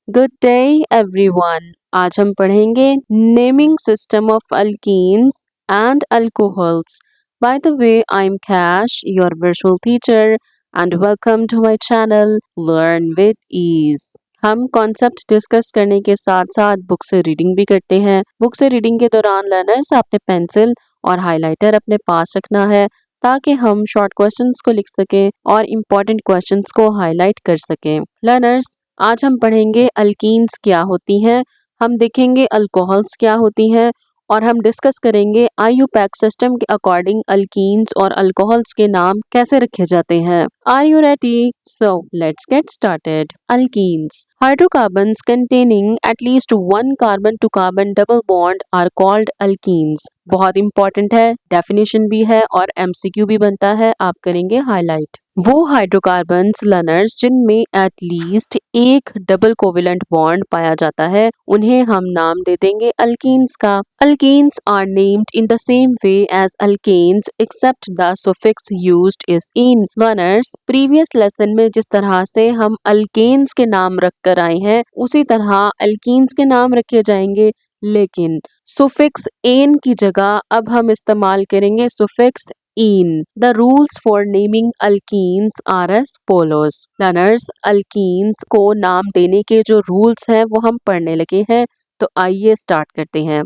Good day everyone. आज हम पढ़ेंगे naming system of alkenes and alcohols. By the way, I am Cash, your virtual teacher, and welcome to my channel learn with ease. हम concept discuss करने के साथ साथ book से reading भी करते हैं। बुक से रीडिंग के दौरान लर्नर्स आपने पेंसिल और हाइलाइटर अपने पास रखना है ताकि हम शॉर्ट क्वेश्चंस को लिख सकें और इम्पोर्टेंट क्वेश्चंस को हाईलाइट कर सकें। लर्नर्स, आज हम पढ़ेंगे अल्कीन्स क्या होती हैं, हम देखेंगे अल्कोहल्स क्या होती हैं और हम डिस्कस करेंगे IUPAC सिस्टम के अकॉर्डिंग अल्कीन्स और अल्कोहल्स के नाम कैसे रखे जाते हैं। Are you ready? So let's get started. Alkenes, hydrocarbons containing at least one carbon to carbon double bond are called alkenes। बहुत इंपॉर्टेंट है, डेफिनेशन भी है और MCQ भी बनता है, आप करेंगे हाईलाइट। वो हाइड्रोकार्बन्स लर्नर्स जिनमें एटलीस्ट एक डबल कोवेलेंट बॉन्ड पाया जाता है उन्हें हम नाम दे देंगे अल्कीन्स का। Alkenes are named in the same way as alkanes except the suffix used is ene. Learners, previous lesson में जिस तरह से हम अल्केन्स के नाम रख कर आए हैं उसी तरह अल्कीन्स के नाम रखे जाएंगे, लेकिन सुफिक्स एन की जगह अब हम इस्तेमाल करेंगे suffix in. The rules for naming alkenes are as follows। Learners, alkenes को नाम देने के जो रूल्स हैं वो हम पढ़ने लगे हैं, तो आइए स्टार्ट करते हैं।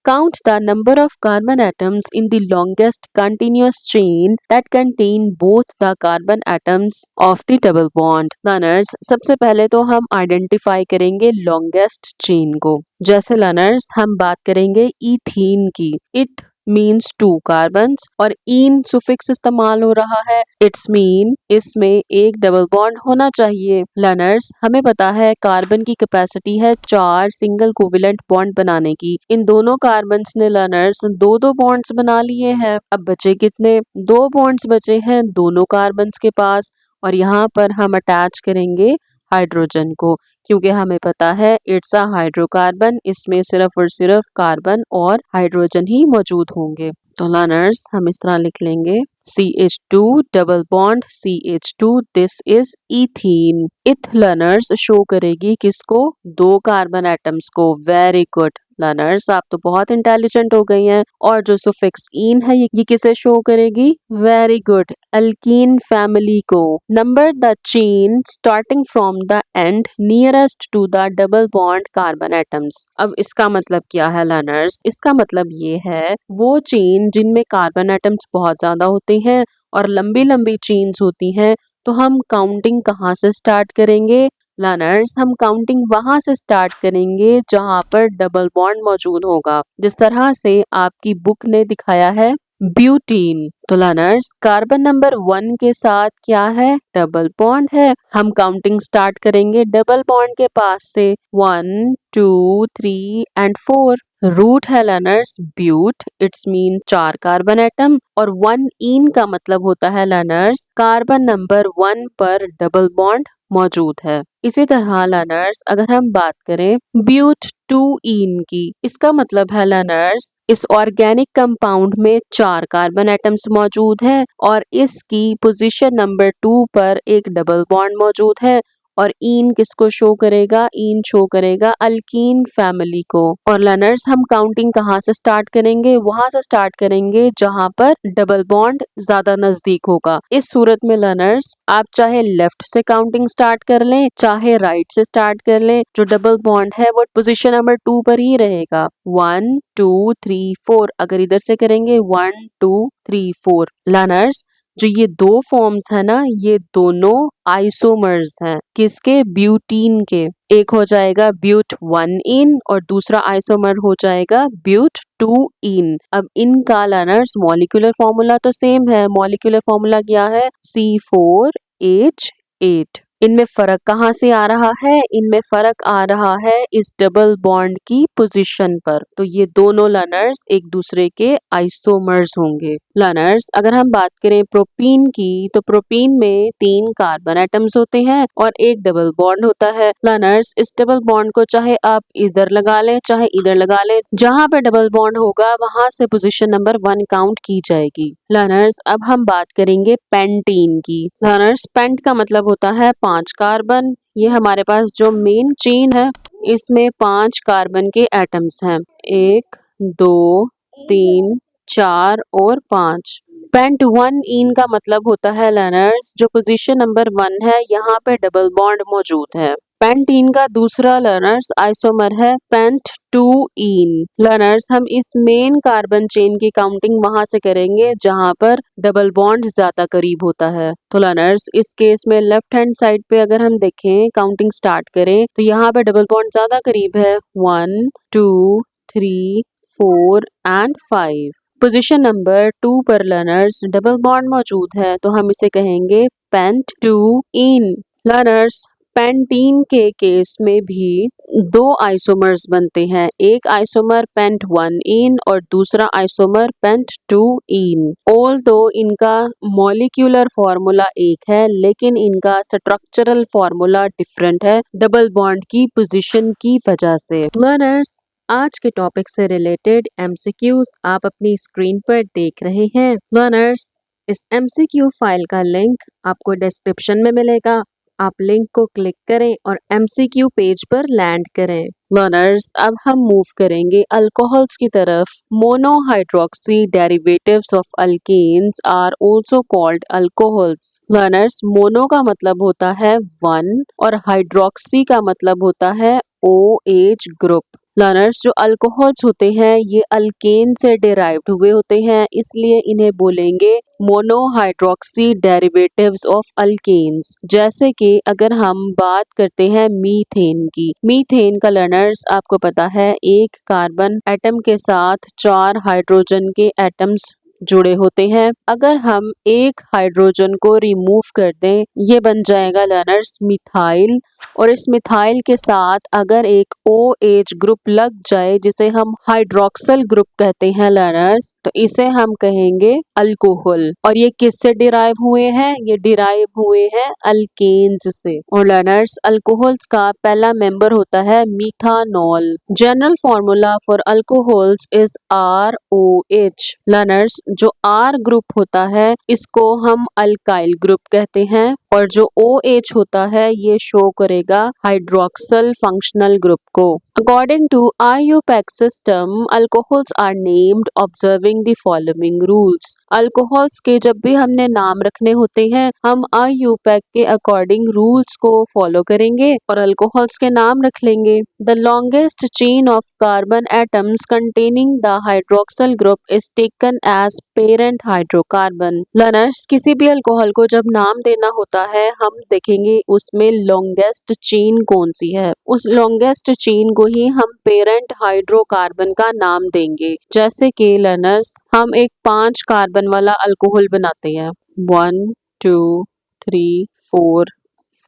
Count the number of carbon atoms in the longest continuous chain that contain both the carbon atoms of the double bond। Learners, सबसे पहले तो हम आइडेंटिफाई करेंगे longest chain को। जैसे लर्नर्स हम बात करेंगे इथीन की। इट मीन्स 2 कार्बन्स और इन सुफिक्स इस्तेमाल हो रहा है, इट्स मीन इसमें एक डबल बॉन्ड होना चाहिए। लर्नर्स, हमें पता है कार्बन की कैपेसिटी है 4 सिंगल कोवेलेंट बॉन्ड बनाने की। इन दोनों कार्बन्स ने लर्नर्स 2-2 बॉन्ड्स बना लिए हैं। अब बचे कितने? 2 बॉन्ड्स बचे हैं दोनों कार्बन्स के पास और यहाँ पर हम अटैच करेंगे हाइड्रोजन को, क्योंकि हमें पता है इट्स अ हाइड्रोकार्बन, इसमें सिर्फ और सिर्फ कार्बन और हाइड्रोजन ही मौजूद होंगे। तो लर्नर्स हम इस तरह लिख लेंगे CH2 double bond CH2, this is ethene. इथ लर्नर्स शो करेगी किसको? 2 कार्बन एटम्स को। वेरी गुड लर्नर्स, आप तो बहुत इंटेलिजेंट हो गई हैं। और जो सुफिक्स इन है ये किसे शो करेगी? वेरी गुड, अल्कीन फैमिली को। Number the chain starting from the end nearest to the double bond carbon atoms. अब इसका मतलब क्या है लर्नर्स? इसका मतलब ये है वो चेन जिनमें कार्बन एटम्स बहुत ज्यादा होते हैं और लंबी लंबी चेन्स होती हैं, तो हम काउंटिंग कहाँ से स्टार्ट करेंगे? लर्नर्स, हम काउंटिंग वहां से स्टार्ट करेंगे जहां पर डबल बॉन्ड मौजूद होगा, जिस तरह से आपकी बुक ने दिखाया है ब्यूटीन। तो लर्नर्स, कार्बन नंबर 1 के साथ क्या है? डबल बॉन्ड है। हम काउंटिंग स्टार्ट करेंगे डबल बॉन्ड के पास से 1 2 3 एंड 4। रूट है learners but, it's mean 4 carbon atom और 1 इन का मतलब होता है लर्नर्स कार्बन नंबर 1 पर डबल बॉन्ड मौजूद है। इसी तरह लर्नर्स अगर हम बात करें ब्यूट 2 इन की, इसका मतलब है लर्नर्स इस ऑर्गेनिक कंपाउंड में 4 कार्बन एटम्स मौजूद हैं और इसकी पोजीशन नंबर 2 पर एक डबल बॉन्ड मौजूद है। और इन किसको शो करेगा? इन शो करेगा अल्कीन फैमिली को। और लर्नर्स हम काउंटिंग कहाँ से स्टार्ट करेंगे? वहां से स्टार्ट करेंगे जहां पर डबल बॉन्ड ज्यादा नजदीक होगा। इस सूरत में लर्नर्स आप चाहे लेफ्ट से काउंटिंग स्टार्ट कर लें चाहे राइट से स्टार्ट कर लें, जो डबल बॉन्ड है वो पोजीशन नंबर 2 पर ही रहेगा। 1 2 3 4, अगर इधर से करेंगे 1 2 3 4। लर्नर्स, जो ये 2 फॉर्म्स है ना, ये दोनों आइसोमर्स हैं। किसके? ब्यूटीन के। एक हो जाएगा ब्यूट 1 इन और दूसरा आइसोमर हो जाएगा ब्यूट 2 इन। अब इनका लर्नर्स मॉलिक्यूलर फॉर्मूला तो सेम है। मॉलिक्यूलर फॉर्मूला क्या है? C4H8। इनमें फर्क कहाँ से आ रहा है? इनमें फर्क आ रहा है इस डबल बॉन्ड की पोजीशन पर। तो ये दोनों लर्नर्स एक दूसरे के आइसोमर्स होंगे। लर्नर्स अगर हम बात करें प्रोपीन की, तो प्रोपीन में 3 कार्बन एटम्स होते हैं और एक डबल बॉन्ड होता है। लर्नर्स, इस डबल बॉन्ड को चाहे आप इधर लगा लें चाहे इधर लगा लें, जहां पे डबल बॉन्ड होगा वहां से पोजीशन नंबर 1 काउंट की जाएगी। लर्नर्स अब हम बात करेंगे पेंटीन की। लर्नर्स, पेंट का मतलब होता है 5 कार्बन ये हमारे पास जो मेन चेन है इसमें 5 कार्बन के एटम्स हैं, 1 2 3 4 और 5। पेंट 1 इन का मतलब होता है लर्नर्स जो पोजीशन नंबर 1 है यहाँ पे डबल बॉन्ड मौजूद है। पेंटीन का दूसरा लर्नर्स आइसोमर है पेंट 2 इन। लर्नर्स हम इस मेन कार्बन चेन की काउंटिंग वहां से करेंगे जहां पर डबल बॉन्ड ज्यादा करीब होता है। तो लर्नर्स इस केस में लेफ्ट हैंड साइड पे अगर हम देखें काउंटिंग स्टार्ट करें तो यहाँ पे डबल बॉन्ड ज्यादा करीब है, 1 2 3 4 एंड 5। पोजीशन नंबर 2 पर लर्नर्स डबल बॉन्ड मौजूद है तो हम इसे कहेंगे पेंट 2 इन। लर्नर्स पेंटीन के केस में भी 2 आइसोमर्स बनते हैं, एक आइसोमर पेंट 1 इन और दूसरा आइसोमर पेंट 2 इन। ऑल्दो इनका मॉलिक्यूलर फॉर्मूला एक है लेकिन इनका स्ट्रक्चरल फॉर्मूला डिफरेंट है डबल बॉन्ड की पोजीशन की वजह से। लर्नर्स आज के टॉपिक से रिलेटेड एमसीक्यूज आप अपनी स्क्रीन पर देख रहे हैं। लर्नर्स इस एमसीक्यू फाइल का लिंक आपको डिस्क्रिप्शन में मिलेगा, आप लिंक को क्लिक करें और एमसीक्यू पेज पर लैंड करें। लर्नर्स अब हम मूव करेंगे अल्कोहल्स की तरफ। Monohydroxy derivatives of alkanes are also called alcohols. Learners mono का मतलब होता है 1 और हाइड्रोक्सी का मतलब होता है OH ग्रुप। लर्नर्स जो अल्कोहल्स होते हैं ये अल्केन से डिराइव्ड हुए होते हैं इसलिए इन्हें बोलेंगे मोनोहाइड्रोक्सी डेरिवेटिव्स ऑफ अल्केन्स। जैसे कि अगर हम बात करते हैं मीथेन की, मीथेन का लर्नर्स आपको पता है एक कार्बन एटम के साथ 4 हाइड्रोजन के एटम्स जुड़े होते हैं। अगर हम एक हाइड्रोजन को रिमूव कर दें ये बन जाएगा लर्नर्स मिथाइल, और इस मिथाइल के साथ अगर एक OH ग्रुप लग जाए जिसे हम हाइड्रोक्सल ग्रुप कहते हैं लर्नर्स, तो इसे हम कहेंगे अल्कोहल। और ये किससे डिराइव हुए हैं? ये डिराइव हुए हैं अल्केन्स से। और लर्नर्स अल्कोहल्स का पहला मेंबर होता है methanol. General formula for alcohols is ROH। Learners जो R ग्रुप होता है इसको हम अल्काइल ग्रुप कहते हैं और जो OH होता है ये शो करेगा हाइड्रोक्सल फंक्शनल ग्रुप को। According to IUPAC system alcohols are named observing the following rules. Alcohols के जब भी हमने नाम रखने होते हैं हम IUPAC के अकॉर्डिंग रूल्स को फॉलो करेंगे और अल्कोहल्स के नाम रख लेंगे। The longest chain of carbon atoms containing the hydroxyl group is taken as parent hydrocarbon. Learners किसी भी अल्कोहल को जब नाम देना होता है हम देखेंगे उसमें लॉन्गेस्ट चेन कौन सी है, उस लॉन्गेस्ट चेन को ही हम पेरेंट हाइड्रोकार्बन का नाम देंगे। जैसे कि लर्नर्स हम एक 5 कार्बन वाला अल्कोहल बनाते हैं, 1 2 3 4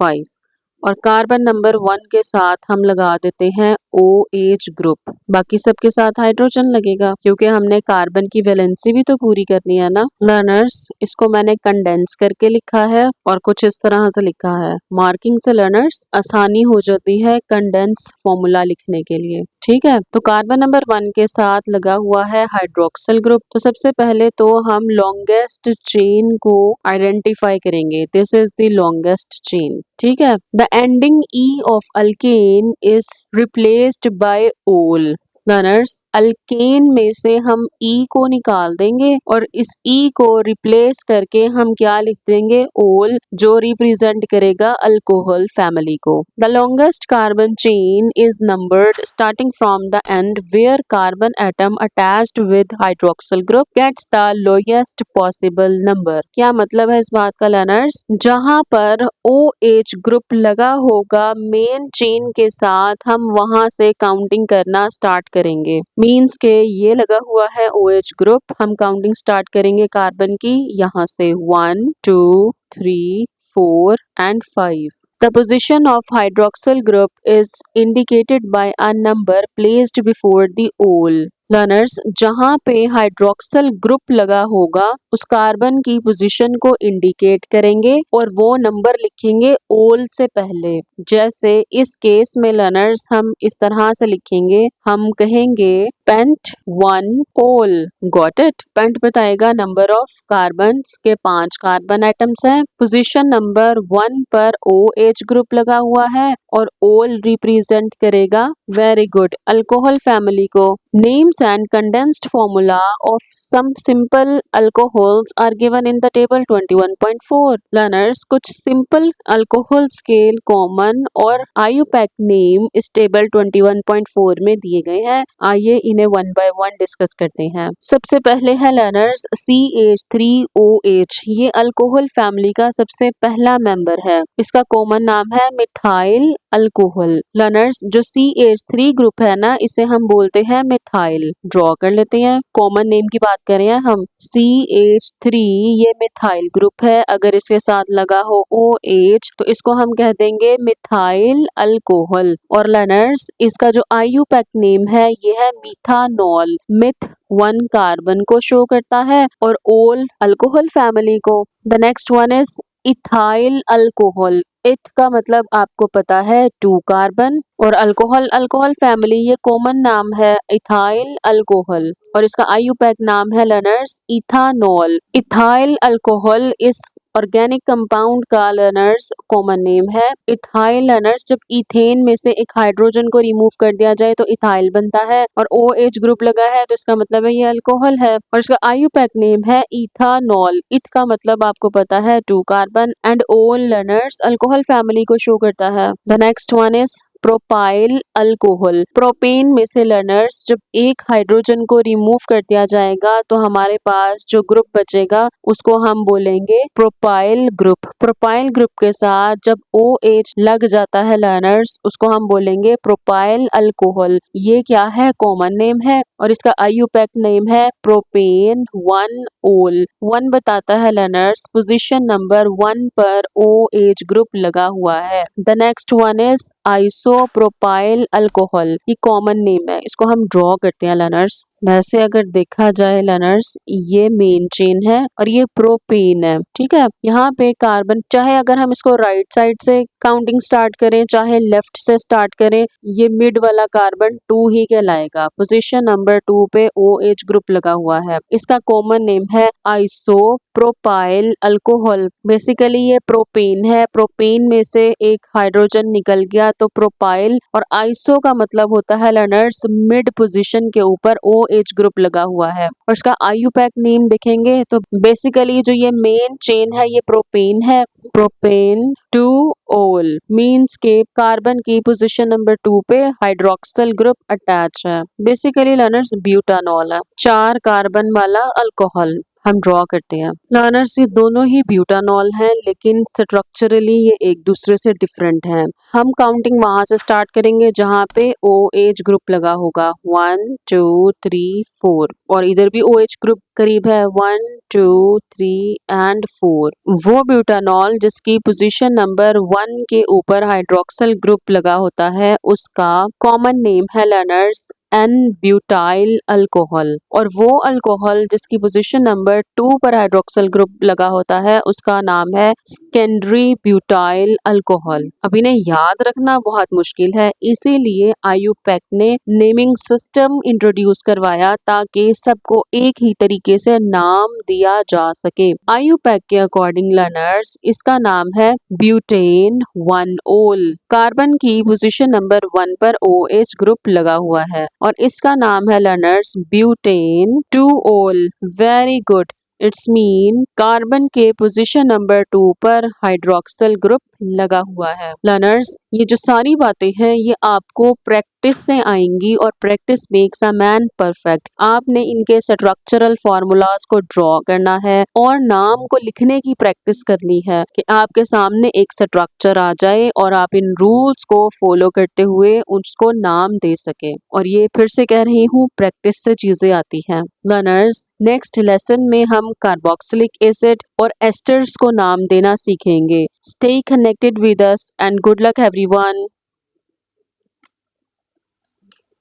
5 और कार्बन नंबर 1 के साथ हम लगा देते हैं OH ग्रुप, बाकी सबके साथ हाइड्रोजन लगेगा क्योंकि हमने कार्बन की वैलेंसी भी तो पूरी करनी है ना। लर्नर्स इसको मैंने कंडेंस करके लिखा है और कुछ इस तरह से लिखा है। मार्किंग से लर्नर्स आसानी हो जाती है कंडेंस फॉर्मूला लिखने के लिए, ठीक है। तो कार्बन नंबर 1 के साथ लगा हुआ है हाइड्रोक्सल ग्रुप। तो सबसे पहले तो हम लॉन्गेस्ट चेन को आइडेंटिफाई करेंगे, this is the longest chain, ठीक है। The ending E of alkane is replaced by ol। Learners alkane में से हम E को निकाल देंगे और इस E को रिप्लेस करके हम क्या लिख देंगे, ओल, जो रिप्रेजेंट करेगा अल्कोहल फैमिली को। The longest carbon chain is numbered starting from the end where carbon atom attached with hydroxyl group gets the lowest possible number. क्या मतलब है इस बात का लर्नर्स? जहां पर OH ग्रुप लगा होगा मेन चेन के साथ हम वहां से काउंटिंग करना स्टार्ट करेंगे। मींस के ये लगा हुआ है OH ग्रुप, हम काउंटिंग स्टार्ट करेंगे कार्बन की यहाँ से 1 2 3 4 and 5। The position of hydroxyl group is indicated by a number placed before the ol। Learners, जहाँ पे हाइड्रोक्सल ग्रुप लगा होगा उस कार्बन की पोजीशन को इंडिकेट करेंगे और वो नंबर लिखेंगे ओल से पहले। जैसे इस केस में लर्नर्स हम इस तरह से लिखेंगे, हम कहेंगे पेंट 1 ओल। Got it? पेंट बताएगा नंबर ऑफ कार्बन्स के 5 कार्बन एटम्स हैं। पोजीशन नंबर 1 पर OH ग्रुप लगा हुआ है और ओल रिप्रेजेंट करेगा, वेरी गुड, अल्कोहल फैमिली को। Names and condensed formula of some simple alcohols are given in the table 21.4. Learners, कुछ simple alcohols के common और IUPAC name इस table 21.4 में दिए गए हैं। आइए इन्हें one by one डिस्कस करते हैं। सबसे पहले है learners CH3OH। ये अल्कोहल फैमिली का सबसे पहला मेंबर है। इसका कॉमन नाम है मिथाइल अल्कोहल। लर्नर्स, जो CH3 ग्रुप है ना, इसे हम बोलते हैं मिथाइल। ड्रॉ कर लेते हैं। कॉमन नेम की बात करें हम, CH3 ये मिथाइल ग्रुप है। अगर इसके साथ लगा हो OH तो इसको हम कह देंगे मिथाइल अल्कोहल। और लर्नर्स, इसका जो IUPAC नेम है ये है मिथानॉल। मिथ 1 कार्बन को शो करता है और ओल अल्कोहल फैमिली को। The next one is ethyl alcohol. इथ का मतलब आपको पता है 2 कार्बन और अल्कोहल फैमिली ये कॉमन नाम है इथाइल अल्कोहल और इसका IUPAC नाम है लर्नर्स इथानॉल। इथाइल अल्कोहल इस ऑर्गेनिक कंपाउंड का लर्नर्स कॉमन नेम है इथाइल। लर्नर्स, जब इथेन में से एक हाइड्रोजन को रिमूव कर दिया जाए तो इथाइल बनता है और OH ग्रुप लगा है तो इसका मतलब है ये अल्कोहल है और इसका IUPAC नेम है इथानॉल। इथ का मतलब आपको पता है 2 कार्बन एंड ओल लर्नर्स अल्कोहल फैमिली को शो करता है। The next one is propyl alcohol. Propane में से लर्नर्स जब एक हाइड्रोजन को रिमूव कर दिया जाएगा तो हमारे पास जो ग्रुप बचेगा उसको हम बोलेंगे प्रोपाइल ग्रुप। प्रोपाइल ग्रुप के साथ जब OH लग जाता है लर्नर्स उसको हम बोलेंगे प्रोपाइल अल्कोहल। ये क्या है? कॉमन नेम है और इसका IUPAC नेम है प्रोपेन 1 ओल। 1 बताता है लर्नर्स पोजीशन नंबर 1 पर OH ग्रुप लगा हुआ है। The next one is isopropyl alcohol. ये कॉमन नेम है, इसको हम ड्रॉ करते हैं लर्नर्स। वैसे अगर देखा जाए लर्नर्स ये मेन चेन है और ये प्रोपेन है, ठीक है। यहाँ पे कार्बन, चाहे अगर हम इसको राइट साइड से काउंटिंग स्टार्ट करें चाहे लेफ्ट से स्टार्ट करें, ये मिड वाला कार्बन 2 ही कहलाएगा। पोजीशन नंबर 2 पे OH ग्रुप लगा हुआ है। इसका कॉमन नेम है आइसोप्रोपाइल अल्कोहल। बेसिकली ये प्रोपेन है, प्रोपेन में से एक हाइड्रोजन निकल गया तो प्रोपाइल, और आइसो का मतलब होता है लर्नर्स मिड पोजीशन के ऊपर OH ग्रुप लगा हुआ है। और इसका IUPAC नेम देखेंगे तो बेसिकली जो ये मेन चेन है ये प्रोपेन है। प्रोपेन 2 ओल मीन्स के कार्बन की पोजीशन नंबर 2 पे हाइड्रोक्सल ग्रुप अटैच है। बेसिकली लर्नर्स ब्यूटानॉल है, 4 कार्बन वाला अल्कोहल। हम ड्रॉ करते हैं लर्नर्स, ये दोनों ही ब्यूटानॉल हैं लेकिन स्ट्रक्चरली ये एक दूसरे से डिफरेंट हैं। हम काउंटिंग वहां से स्टार्ट करेंगे जहां पे OH ग्रुप लगा होगा 1 2 3 4 और इधर भी OH ग्रुप करीब है 1 2 3 एंड 4। वो ब्यूटानॉल जिसकी पोजीशन नंबर 1 के ऊपर हाइड्रोक्सल ग्रुप लगा होता है उसका कॉमन नेम है लर्नर्स एन ब्यूटाइल अल्कोहल, और वो अल्कोहल जिसकी पोजीशन नंबर 2 पर हाइड्रोक्सल ग्रुप लगा होता है उसका नाम है सेकेंडरी ब्यूटाइल अल्कोहल। अब इन्हें याद रखना बहुत मुश्किल है, इसीलिए IUPAC ने नेमिंग सिस्टम इंट्रोड्यूस करवाया ताकि सबको एक ही तरीके से नाम दिया जा सके। IUPAC के अकॉर्डिंग लर्नर्स इसका नाम है ब्यूटेन 1 ओल। कार्बन की पोजीशन नंबर 1 पर OH ग्रुप लगा हुआ है और इसका नाम है लर्नर्स ब्यूटेन 2 ओल। Very good, it's mean carbon के पोजीशन नंबर 2 पर हाइड्रोक्सल ग्रुप लगा हुआ है। लर्नर्स, ये जो सारी बातें हैं ये आपको प्रैक्टिस से आएंगी और practice makes a man perfect. आपने इनके स्ट्रक्चरल फॉर्मूलाज को ड्रॉ करना है और नाम को लिखने की प्रैक्टिस करनी है कि आपके सामने एक स्ट्रक्चर आ जाए और आप इन रूल्स को फॉलो करते हुए उसको नाम दे सके। और ये फिर से कह रही हूँ, प्रैक्टिस से चीजें आती हैं। लर्नर्स, नेक्स्ट लेसन में हम कार्बोक्सिलिक एसिड और एस्टर्स को नाम देना सीखेंगे। Stay connected with us and good luck everyone.